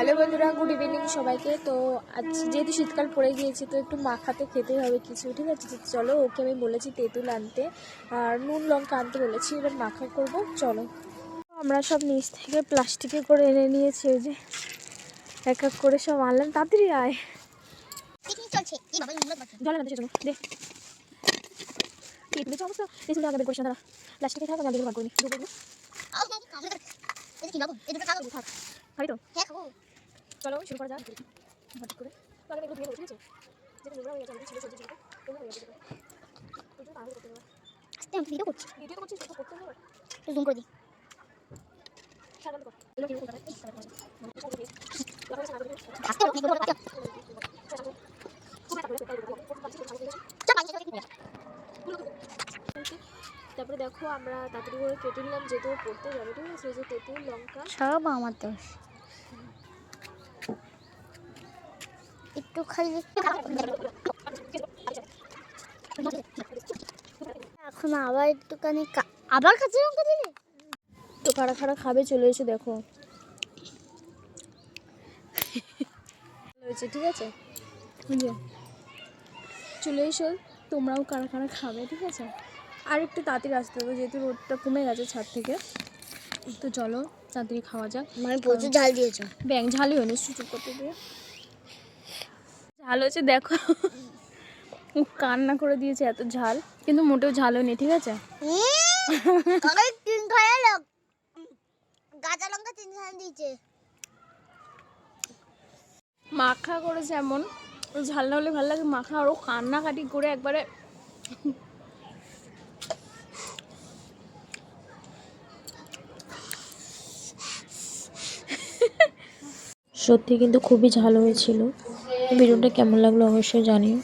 Hello বন্ধুরা, good evening সবাইকে। তো আজ যেহেতু শীতকাল পড়ে গিয়েছে তো একটু মাখাতে খেতে হবে কিছু, ঠিক আছে? চলো, ওকে আমি বলেছি তেঁতুল আনতে আর নুন লঙ্কা আনতে বলেছি, এবার মাখা করব। চলো, আমরা সব নিচ থেকে প্লাস্টিকে করে এনে নিয়েছি, ওই যে এক এক করে সব আনলাম। তাড়াতাড়ি আয়, জল আনতে সেজন্য দে। তেঁতুলের অবস্থা তেঁতুলটা আগে বের করিস না, দাঁড়া প্লাস্টিকে থাক, আমি বার করিনি। খাবি তো? চলো শুরু করা যাক হঠাৎ করে। তো আগে এগুলো ধুয়ে নেবো, ঠিক আছে? যেটা নোংরা হয়ে গেছে আমাদের ছিল সবজি ছিল নোংরা হয়ে গেছে, তো তাহলে করতে হবে। আস্তে আমি ভিডিও করছি, ভিডিও তো করছিস, তো করতে হবে। একটু জুম করে দিই। সাধারণত কর এগুলো কি করতে হবে? আস্তে আমি ভিডিও করতে তারপরে দেখো আমরা তাড়াতাড়ি করে কেটে নিলাম, যেহেতু পড়তে যাবে, ঠিক আছে? যে তেঁতুল লঙ্কা সব আমার দোষ। একটু খাইলে এখন আবার একটুখানি আবার কাঁচা লঙ্কা দিলে তো খাড়া খাড়া খাবে, চলে এসে দেখো হয়েছে, ঠিক আছে? চলে এসো, তোমরাও কারা কারা খাবে, ঠিক আছে? আর একটু তাড়াতাড়ি আসতে হবে, যেহেতু রোদটা কমে গেছে ছাদ থেকে। তো চলো তাড়াতাড়ি খাওয়া যাক। মানে প্রচুর ঝাল দিয়েছো। ব্যাং ঝালই হয়নি, চুপ করতে দিয়ে ঝাল হয়েছে দেখো। কান্না করে দিয়েছে, এত ঝাল, কিন্তু মোটেও ঝাল হয়নি, ঠিক আছে? কাঁচা লঙ্কা 3 ঝাল দিয়েছে। মাখা করেছে এমন, ঝাল না হলে ভালো লাগে মাখা, আরও কান্নাকাটি করে একবারে। সত্যি কিন্তু খুবই ঝাল হয়েছিল। ভিডিওটা কেমন লাগলো অবশ্যই জানিও।